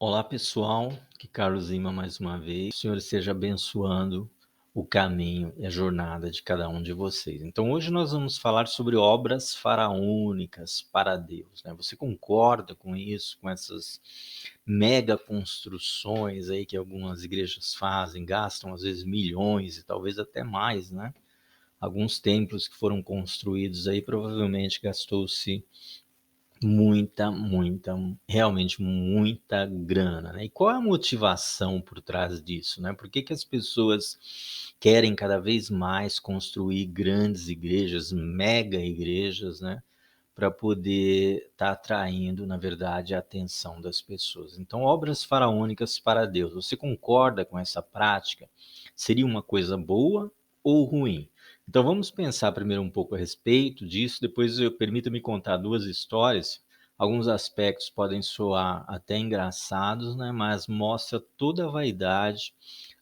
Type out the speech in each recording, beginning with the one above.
Olá pessoal, que Carlos Lima mais uma vez. O Senhor esteja abençoando o caminho e a jornada de cada um de vocês. Então hoje nós vamos falar sobre obras faraônicas para Deus, né? Você concorda com isso, com essas mega construções aí que algumas igrejas fazem, gastam às vezes milhões e talvez até mais, né? Alguns templos que foram construídos aí provavelmente gastou-se realmente muita grana, né? E qual é a motivação por trás disso, né? Por que que as pessoas querem cada vez mais construir grandes igrejas, mega igrejas, né? Para poder estar atraindo, na verdade, a atenção das pessoas. Então, obras faraônicas para Deus. Você concorda com essa prática? Seria uma coisa boa ou ruim? Então, vamos pensar primeiro um pouco a respeito disso, depois permita-me contar duas histórias. Alguns aspectos podem soar até engraçados, né? Mas mostra toda a vaidade,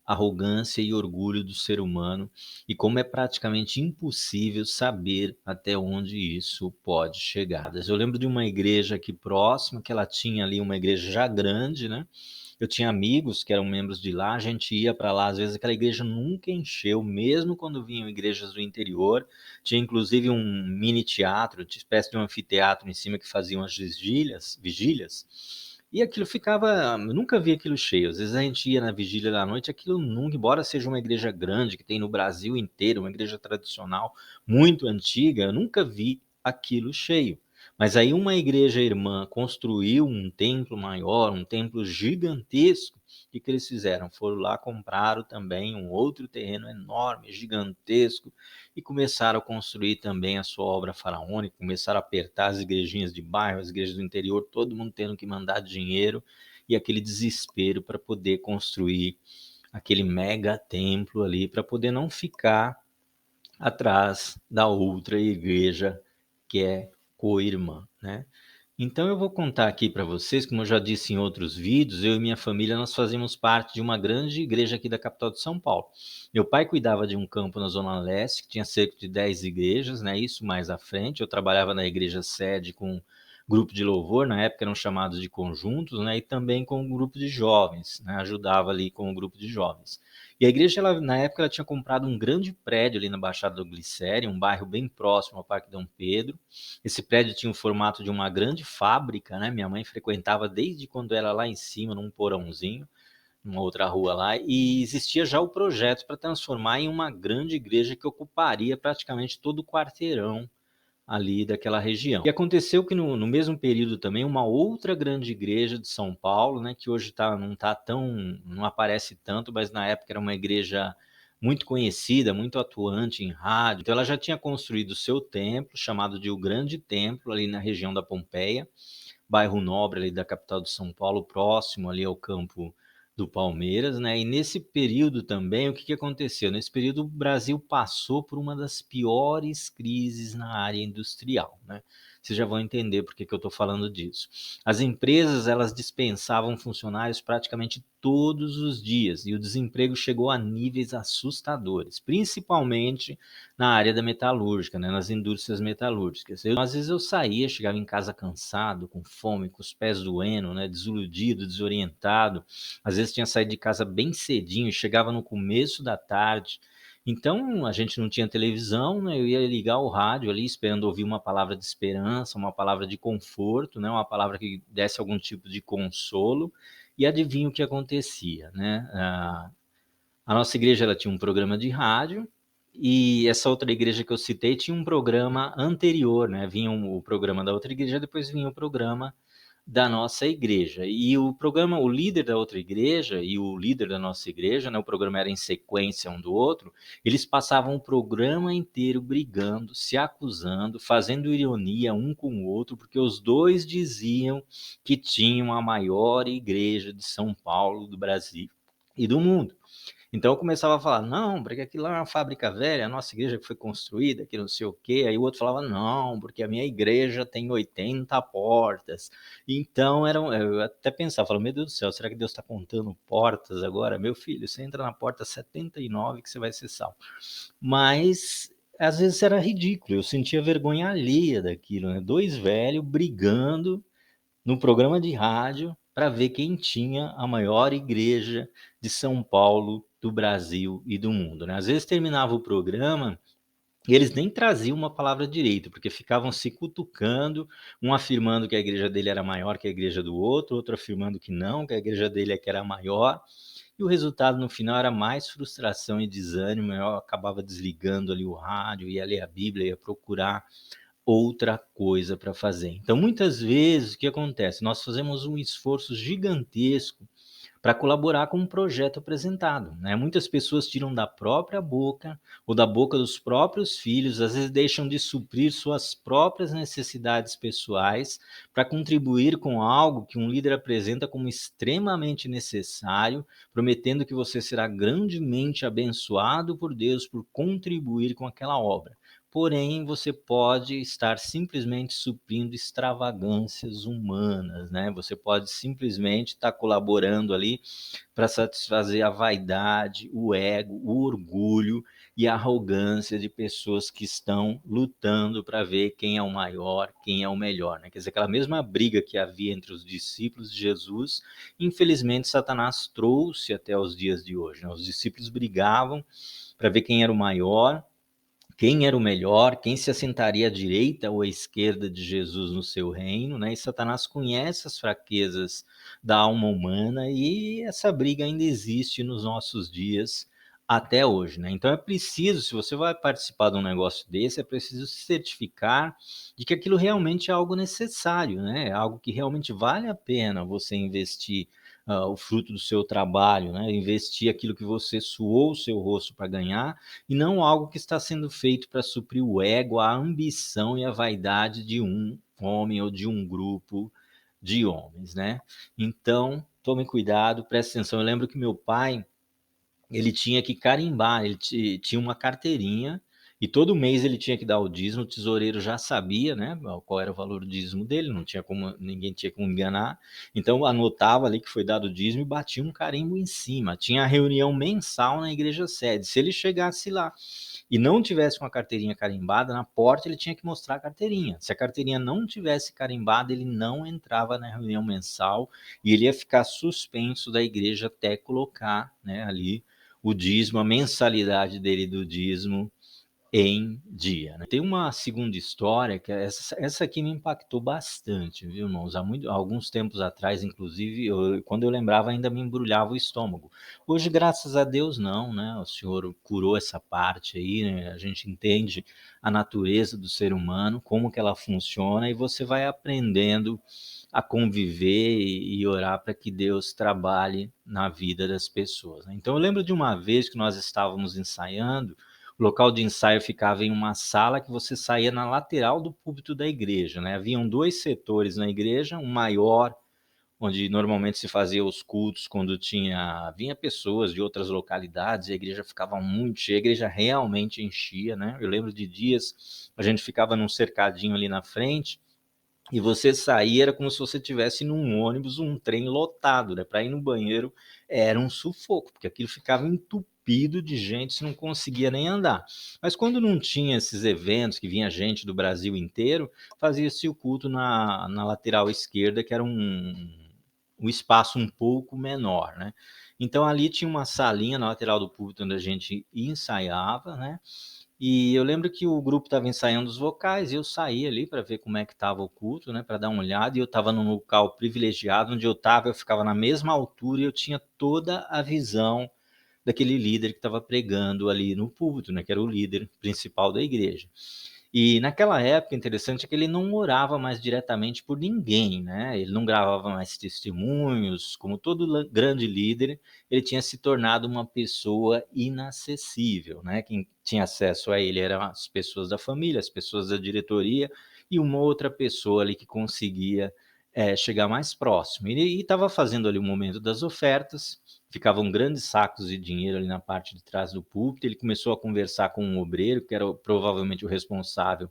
arrogância e orgulho do ser humano e como é praticamente impossível saber até onde isso pode chegar. Eu lembro de uma igreja aqui próxima, que ela tinha ali uma igreja já grande, né? Eu tinha amigos que eram membros de lá, a gente ia para lá, às vezes aquela igreja nunca encheu, mesmo quando vinham igrejas do interior. Tinha inclusive um mini teatro, uma espécie de um anfiteatro em cima que faziam as vigílias. E aquilo ficava, eu nunca vi aquilo cheio. Às vezes a gente ia na vigília da noite, aquilo nunca, embora seja uma igreja grande que tem no Brasil inteiro, uma igreja tradicional muito antiga, eu nunca vi aquilo cheio. Mas aí uma igreja irmã construiu um templo maior, um templo gigantesco. O que que eles fizeram? Foram lá, compraram também um outro terreno enorme, gigantesco, e começaram a construir também a sua obra faraônica, começaram a apertar as igrejinhas de bairro, as igrejas do interior, todo mundo tendo que mandar dinheiro, e aquele desespero para poder construir aquele mega templo ali, para poder não ficar atrás da outra igreja que é co-irmã, né? Então eu vou contar aqui para vocês, como eu já disse em outros vídeos, eu e minha família nós fazíamos parte de uma grande igreja aqui da capital de São Paulo. Meu pai cuidava de um campo na Zona Leste, que tinha cerca de 10 igrejas, né? Isso mais à frente. Eu trabalhava na igreja sede com grupo de louvor, na época eram chamados de conjuntos, né? E também com um grupo de jovens, né? Ajudava ali com o grupo de jovens. E a igreja, ela, na época, ela tinha comprado um grande prédio ali na Baixada do Glicério, um bairro bem próximo ao Parque Dom Pedro. Esse prédio tinha o formato de uma grande fábrica, né? Minha mãe frequentava desde quando era lá em cima, num porãozinho, numa outra rua lá, e existia já o projeto para transformar em uma grande igreja que ocuparia praticamente todo o quarteirão ali daquela região. E aconteceu que no mesmo período também uma outra grande igreja de São Paulo, né, que hoje não tá tão, não aparece tanto, mas na época era uma igreja muito conhecida, muito atuante em rádio. Então ela já tinha construído o seu templo, chamado de o Grande Templo, ali na região da Pompeia, bairro nobre ali da capital de São Paulo, próximo ali ao campo do Palmeiras, né? E nesse período também, o que que aconteceu? Nesse período, o Brasil passou por uma das piores crises na área industrial, né? Vocês já vão entender por que que eu estou falando disso. As empresas, elas dispensavam funcionários praticamente todos os dias e o desemprego chegou a níveis assustadores, principalmente na área da metalúrgica, né, nas indústrias metalúrgicas. Às vezes eu saía, chegava em casa cansado, com fome, com os pés doendo, né, desiludido, desorientado. Às vezes tinha saído de casa bem cedinho, chegava no começo da tarde. Então a gente não tinha televisão, né, eu ia ligar o rádio ali esperando ouvir uma palavra de esperança, uma palavra de conforto, né, uma palavra que desse algum tipo de consolo. E adivinha o que acontecia, né? A nossa igreja, ela tinha um programa de rádio e essa outra igreja que eu citei tinha um programa anterior, né? Vinha o programa da outra igreja, depois vinha o programa da nossa igreja. E o programa, o líder da outra igreja e o líder da nossa igreja, né? O programa era em sequência um do outro. Eles passavam o programa inteiro brigando, se acusando, fazendo ironia um com o outro, porque os dois diziam que tinham a maior igreja de São Paulo, do Brasil e do mundo. Então eu começava a falar, não, porque aquilo lá é uma fábrica velha, a nossa igreja que foi construída, que não sei o quê. Aí o outro falava, não, porque a minha igreja tem 80 portas. Então eu até pensava, falava, meu Deus do céu, será que Deus está contando portas agora? Meu filho, você entra na porta 79 que você vai ser salvo. Mas às vezes era ridículo, eu sentia vergonha alheia daquilo, né? Dois velhos brigando no programa de rádio para ver quem tinha a maior igreja de São Paulo, do Brasil e do mundo, né. Às vezes terminava o programa e eles nem traziam uma palavra direito, porque ficavam se cutucando, um afirmando que a igreja dele era maior que a igreja do outro afirmando que não, que a igreja dele é que era maior, e o resultado no final era mais frustração e desânimo. Eu acabava desligando ali o rádio, ia ler a Bíblia, ia procurar outra coisa para fazer. Então, muitas vezes, o que acontece? Nós fazemos um esforço gigantesco para colaborar com um projeto apresentado, né. Muitas pessoas tiram da própria boca ou da boca dos próprios filhos, às vezes deixam de suprir suas próprias necessidades pessoais para contribuir com algo que um líder apresenta como extremamente necessário, prometendo que você será grandemente abençoado por Deus por contribuir com aquela obra. Porém, você pode estar simplesmente suprindo extravagâncias humanas, né, você pode simplesmente estar colaborando ali para satisfazer a vaidade, o ego, o orgulho e a arrogância de pessoas que estão lutando para ver quem é o maior, quem é o melhor, né. Quer dizer, aquela mesma briga que havia entre os discípulos de Jesus, infelizmente Satanás trouxe até os dias de hoje, né. Os discípulos brigavam para ver quem era o maior, quem era o melhor, quem se assentaria à direita ou à esquerda de Jesus no seu reino, né? E Satanás conhece as fraquezas da alma humana e essa briga ainda existe nos nossos dias até hoje, né? Então é preciso, se você vai participar de um negócio desse, é preciso se certificar de que aquilo realmente é algo necessário, né? É algo que realmente vale a pena você investir o fruto do seu trabalho, né? Investir aquilo que você suou o seu rosto para ganhar e não algo que está sendo feito para suprir o ego, a ambição e a vaidade de um homem ou de um grupo de homens, né. Então, tome cuidado, preste atenção. Eu lembro que meu pai, ele tinha que carimbar, ele tinha uma carteirinha, e todo mês ele tinha que dar o dízimo, o tesoureiro já sabia, né, qual era o valor do dízimo dele, não tinha como ninguém tinha como enganar, então anotava ali que foi dado o dízimo e batia um carimbo em cima. Tinha a reunião mensal na igreja sede, se ele chegasse lá e não tivesse com a carteirinha carimbada, na porta ele tinha que mostrar a carteirinha. Se a carteirinha não tivesse carimbada, ele não entrava na reunião mensal e ele ia ficar suspenso da igreja até colocar, né, ali o dízimo, a mensalidade dele do dízimo em dia, né. Tem uma segunda história que é essa aqui me impactou bastante, viu, irmãos. Há alguns tempos atrás, inclusive, quando eu lembrava ainda me embrulhava o estômago. Hoje, graças a Deus, não, né, o Senhor curou essa parte aí, né, a gente entende a natureza do ser humano, como que ela funciona, e você vai aprendendo a conviver e orar para que Deus trabalhe na vida das pessoas, né. Então eu lembro de uma vez que nós estávamos ensaiando, o local de ensaio ficava em uma sala que você saía na lateral do púlpito da igreja, né, haviam 2 setores na igreja, um maior, onde normalmente se fazia os cultos quando vinha pessoas de outras localidades, e a igreja ficava muito cheia, a igreja realmente enchia, né. Eu lembro de dias, a gente ficava num cercadinho ali na frente, e você saía, era como se você estivesse num ônibus, um trem lotado, né, para ir no banheiro era um sufoco, porque aquilo ficava entupido de gente, você não conseguia nem andar. Mas quando não tinha esses eventos, que vinha gente do Brasil inteiro, fazia-se o culto na lateral esquerda, que era um espaço um pouco menor, né. Então ali tinha uma salinha na lateral do púlpito onde a gente ensaiava, né, e eu lembro que o grupo estava ensaiando os vocais e eu saí ali para ver como é que estava o culto, né, para dar uma olhada, e eu estava num local privilegiado, onde eu ficava na mesma altura e eu tinha toda a visão daquele líder que estava pregando ali no púlpito, né, que era o líder principal da igreja. E naquela época, interessante é que ele não orava mais diretamente por ninguém, né, ele não gravava mais testemunhos, como todo grande líder, ele tinha se tornado uma pessoa inacessível, né, quem tinha acesso a ele eram as pessoas da família, as pessoas da diretoria e uma outra pessoa ali que conseguia, chegar mais próximo. E estava fazendo ali o momento das ofertas, ficavam grandes sacos de dinheiro ali na parte de trás do púlpito, ele começou a conversar com um obreiro, que era provavelmente o responsável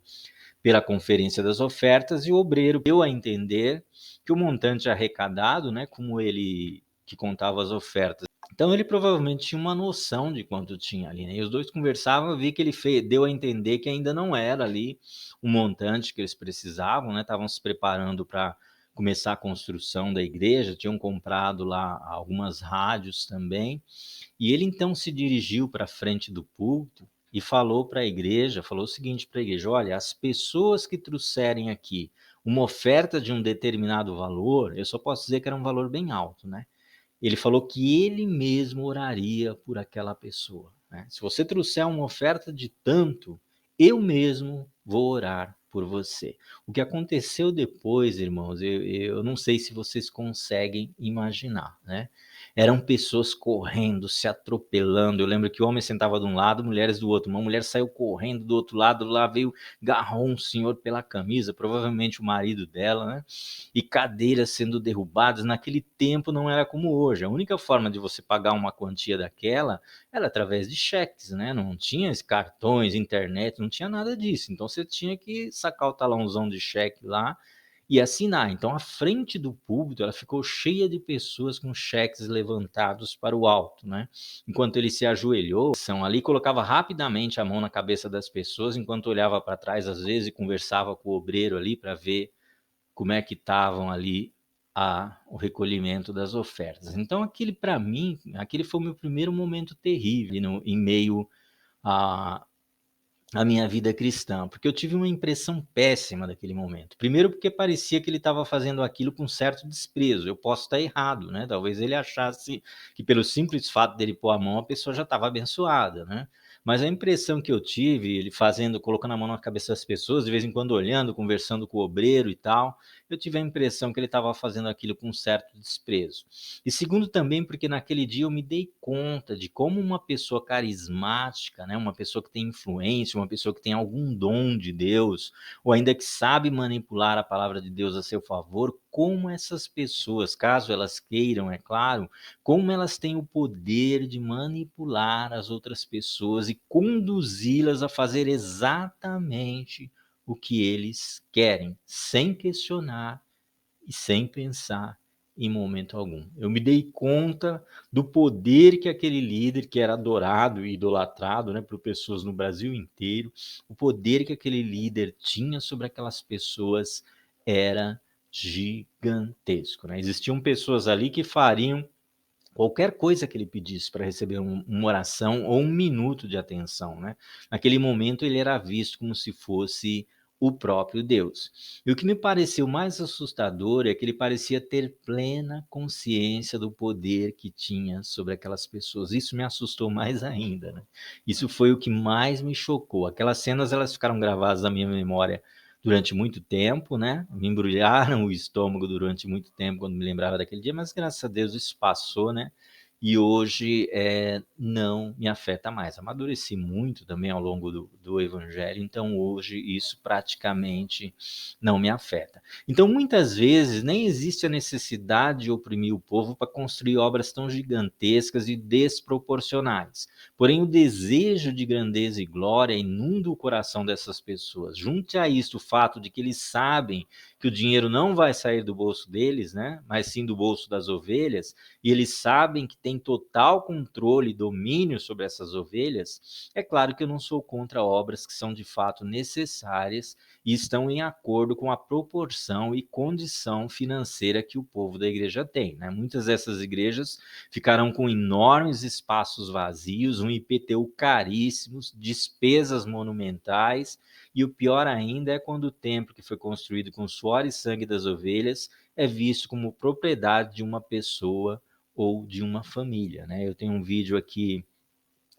pela conferência das ofertas, e o obreiro deu a entender que o montante arrecadado, né, como ele que contava as ofertas, então ele provavelmente tinha uma noção de quanto tinha ali, né, e os 2 conversavam, eu vi que ele deu a entender que ainda não era ali o montante que eles precisavam, né, estavam se preparando para começar a construção da igreja, tinham comprado lá algumas rádios também, e ele então se dirigiu para frente do púlpito e falou para a igreja, falou o seguinte para a igreja: olha, as pessoas que trouxerem aqui uma oferta de um determinado valor, eu só posso dizer que era um valor bem alto, né? Ele falou que ele mesmo oraria por aquela pessoa, né? Se você trouxer uma oferta de tanto, eu mesmo vou orar por você. O que aconteceu depois, irmãos, eu não sei se vocês conseguem imaginar, né? Eram pessoas correndo, se atropelando. Eu lembro que o homem sentava de um lado, mulheres do outro. Uma mulher saiu correndo do outro lado, lá veio, agarrou um senhor pela camisa, provavelmente o marido dela, né? E cadeiras sendo derrubadas. Naquele tempo não era como hoje. A única forma de você pagar uma quantia daquela era através de cheques, né? Não tinha cartões, internet, não tinha nada disso. Então você tinha que sacar o talãozão de cheque lá e assinar. Então a frente do púlpito ela ficou cheia de pessoas com cheques levantados para o alto, né? Enquanto ele se ajoelhou, são ali colocava rapidamente a mão na cabeça das pessoas, enquanto olhava para trás às vezes e conversava com o obreiro ali para ver como é que estavam ali o recolhimento das ofertas. Então aquele para mim, aquele foi o meu primeiro momento terrível em meio a a minha vida cristã, porque eu tive uma impressão péssima daquele momento. Primeiro porque parecia que ele estava fazendo aquilo com certo desprezo. Eu posso estar errado, né? Talvez ele achasse que pelo simples fato dele pôr a mão, a pessoa já estava abençoada, né? Mas a impressão que eu tive, ele fazendo, colocando a mão na cabeça das pessoas, de vez em quando olhando, conversando com o obreiro e tal, eu tive a impressão que ele estava fazendo aquilo com certo desprezo. E segundo também porque naquele dia eu me dei conta de como uma pessoa carismática, né, uma pessoa que tem influência, uma pessoa que tem algum dom de Deus, ou ainda que sabe manipular a palavra de Deus a seu favor, como essas pessoas, caso elas queiram, é claro, como elas têm o poder de manipular as outras pessoas e conduzi-las a fazer exatamente o que eles querem, sem questionar e sem pensar em momento algum. Eu me dei conta do poder que aquele líder, que era adorado e idolatrado, né, por pessoas no Brasil inteiro, o poder que aquele líder tinha sobre aquelas pessoas era gigantesco, né? Existiam pessoas ali que fariam qualquer coisa que ele pedisse para receber uma oração ou um minuto de atenção, né? Naquele momento ele era visto como se fosse o próprio Deus. E o que me pareceu mais assustador é que ele parecia ter plena consciência do poder que tinha sobre aquelas pessoas. Isso me assustou mais ainda, né? Isso foi o que mais me chocou. Aquelas cenas elas ficaram gravadas na minha memória durante muito tempo, né? Me embrulharam o estômago durante muito tempo quando me lembrava daquele dia, mas graças a Deus isso passou, né? E hoje não me afeta mais. Amadureci muito também ao longo do evangelho, então hoje isso praticamente não me afeta. Então muitas vezes nem existe a necessidade de oprimir o povo para construir obras tão gigantescas e desproporcionais. Porém, o desejo de grandeza e glória inunda o coração dessas pessoas. Junte a isso o fato de que eles sabem que o dinheiro não vai sair do bolso deles, né? Mas sim do bolso das ovelhas, e eles sabem que tem total controle e domínio sobre essas ovelhas. É claro que eu não sou contra obras que são de fato necessárias e estão em acordo com a proporção e condição financeira que o povo da igreja tem, né? Muitas dessas igrejas ficarão com enormes espaços vazios, um IPTU caríssimos, despesas monumentais, e o pior ainda é quando o templo que foi construído com suor e sangue das ovelhas é visto como propriedade de uma pessoa ou de uma família, né? Eu tenho um vídeo aqui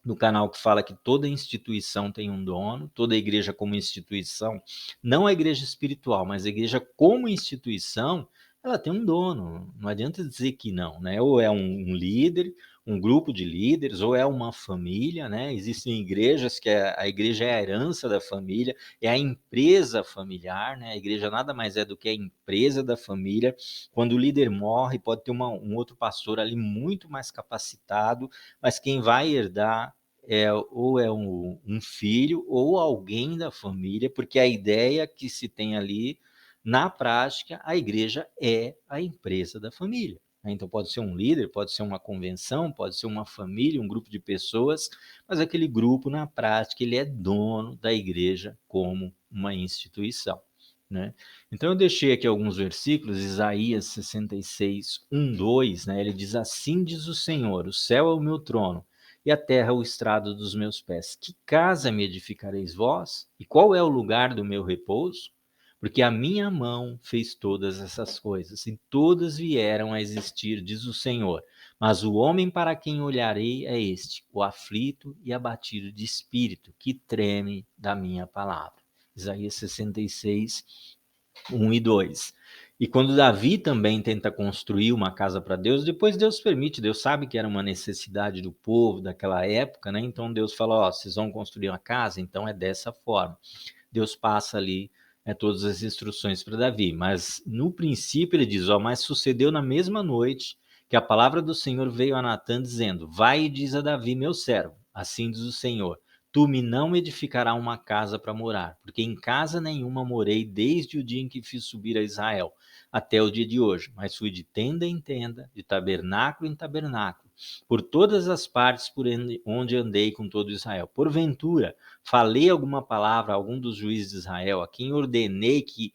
no canal que fala que toda instituição tem um dono, toda igreja como instituição, não a igreja espiritual, mas a igreja como instituição, ela tem um dono. Não adianta dizer que não, né? Ou é um líder, um grupo de líderes, ou é uma família, né? Existem igrejas que a igreja é a herança da família, é a empresa familiar, né? A igreja nada mais é do que a empresa da família. Quando o líder morre, pode ter um outro pastor ali muito mais capacitado, mas quem vai herdar ou é um filho ou alguém da família, porque a ideia que se tem ali, na prática, a igreja é a empresa da família, né? Então pode ser um líder, pode ser uma convenção, pode ser uma família, um grupo de pessoas, mas aquele grupo, na prática, ele é dono da igreja como uma instituição. né. Então eu deixei aqui alguns versículos, Isaías 66, 1, 2, né, ele diz: "Assim diz o Senhor, o céu é o meu trono, e a terra o estrado dos meus pés. Que casa me edificareis vós? E qual é o lugar do meu repouso? Porque a minha mão fez todas essas coisas, e todas vieram a existir, diz o Senhor. Mas o homem para quem olharei é este, o aflito e abatido de espírito, que treme da minha palavra." Isaías 66, 1 e 2. E quando Davi também tenta construir uma casa para Deus, depois Deus permite, Deus sabe que era uma necessidade do povo daquela época, né? Então Deus fala: ó, vocês vão construir uma casa, então é dessa forma. Deus passa ali todas as instruções para Davi, mas no princípio ele diz: ó, mas sucedeu na mesma noite que a palavra do Senhor veio a Natã dizendo: vai e diz a Davi, meu servo, assim diz o Senhor, tu me não edificarás uma casa para morar, porque em casa nenhuma morei desde o dia em que fiz subir a Israel, até o dia de hoje, mas fui de tenda em tenda, de tabernáculo em tabernáculo, por todas as partes por onde andei com todo Israel. Porventura, falei alguma palavra a algum dos juízes de Israel, a quem ordenei que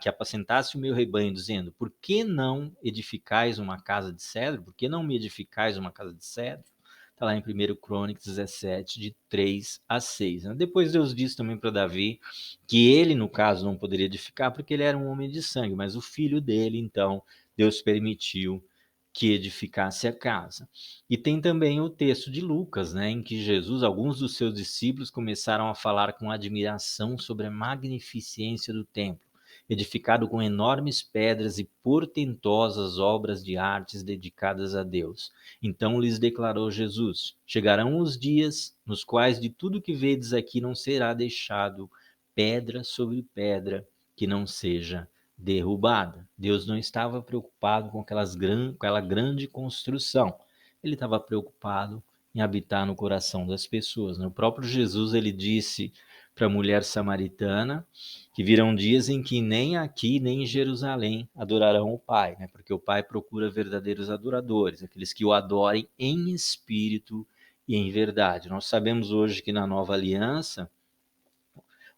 apacentasse o meu rebanho, dizendo: por que não edificais uma casa de cedro? Por que não me edificais uma casa de cedro? Está lá em 1 Crônicas 17, de 3 a 6. Né? Depois Deus disse também para Davi que ele, no caso, não poderia edificar porque ele era um homem de sangue, mas o filho dele, então, Deus permitiu que edificasse a casa. E tem também o texto de Lucas, né, em que Jesus, alguns dos seus discípulos começaram a falar com admiração sobre a magnificência do templo, edificado com enormes pedras e portentosas obras de artes dedicadas a Deus. Então lhes declarou Jesus: chegarão os dias nos quais de tudo que vedes aqui não será deixado pedra sobre pedra que não seja derrubada. Deus não estava preocupado com aquela grande construção. Ele estava preocupado em habitar no coração das pessoas. O próprio Jesus, ele disse para a mulher samaritana que virão dias em que nem aqui nem em Jerusalém adorarão o Pai, né? Porque o Pai procura verdadeiros adoradores, aqueles que o adorem em espírito e em verdade. Nós sabemos hoje que na nova aliança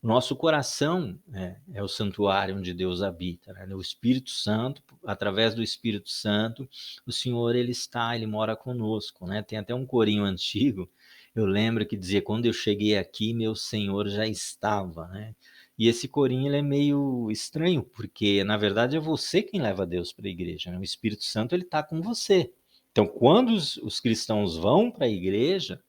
o nosso coração é o santuário onde Deus habita, né? O Espírito Santo, através do Espírito Santo, o Senhor ele mora conosco, né? Tem até um corinho antigo, eu lembro que dizia: quando eu cheguei aqui, meu Senhor já estava, né? E esse corinho ele é meio estranho, porque na verdade é você quem leva Deus para a igreja, né? O Espírito Santo ele está com você. Então, quando os cristãos vão para a igreja,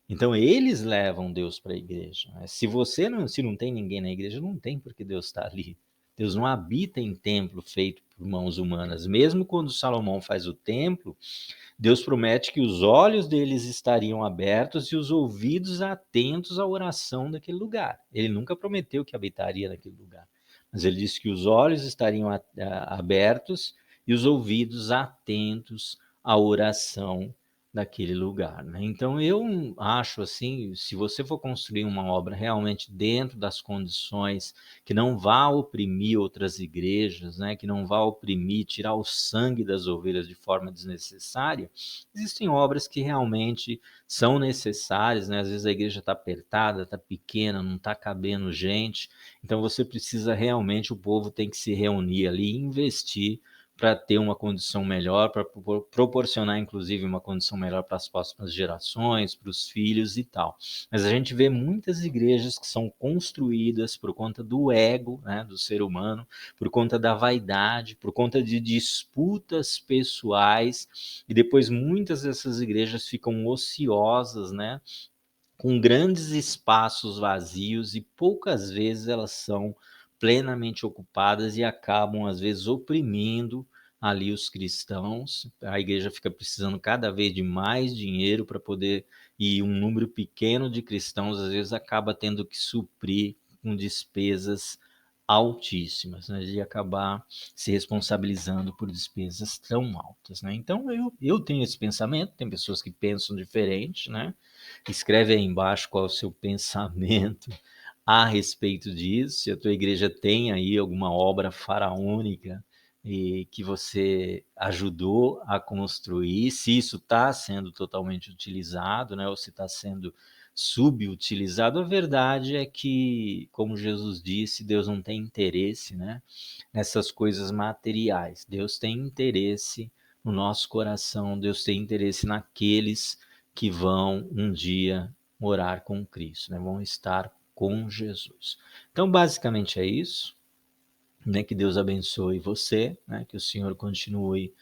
então eles levam Deus para a igreja. Se não tem ninguém na igreja, não tem porque Deus está ali. Deus não habita em templo feito por mãos humanas. Mesmo quando Salomão faz o templo, Deus promete que os olhos deles estariam abertos e os ouvidos atentos à oração daquele lugar. Ele nunca prometeu que habitaria naquele lugar, mas ele disse que os olhos estariam abertos e os ouvidos atentos à oração daquele lugar, né? Então eu acho assim, se você for construir uma obra realmente dentro das condições que não vá oprimir outras igrejas, né, que não vá oprimir, tirar o sangue das ovelhas de forma desnecessária, existem obras que realmente são necessárias, né? Às vezes a igreja está apertada, está pequena, não está cabendo gente, então você precisa realmente, o povo tem que se reunir ali e investir para ter uma condição melhor, para proporcionar, inclusive, uma condição melhor para as próximas gerações, para os filhos e tal. Mas a gente vê muitas igrejas que são construídas por conta do ego, né, do ser humano, por conta da vaidade, por conta de disputas pessoais, e depois muitas dessas igrejas ficam ociosas, né, com grandes espaços vazios, e poucas vezes elas são plenamente ocupadas e acabam, às vezes, oprimindo ali os cristãos. A igreja fica precisando cada vez de mais dinheiro para poder, e um número pequeno de cristãos, às vezes, acaba tendo que suprir com despesas altíssimas, né, de acabar se responsabilizando por despesas tão altas, né? Então eu tenho esse pensamento, tem pessoas que pensam diferente, né? Escreve aí embaixo qual é o seu pensamento a respeito disso, se a tua igreja tem aí alguma obra faraônica e que você ajudou a construir, se isso está sendo totalmente utilizado, né, ou se está sendo subutilizado. A verdade é que, como Jesus disse, Deus não tem interesse, né, nessas coisas materiais. Deus tem interesse no nosso coração, Deus tem interesse naqueles que vão um dia morar com Cristo, né, vão estar com Jesus. Então, basicamente é isso, né, que Deus abençoe você, né, que o Senhor continue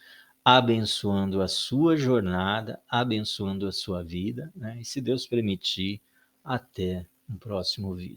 abençoando a sua jornada, abençoando a sua vida, né? E se Deus permitir, até um próximo vídeo.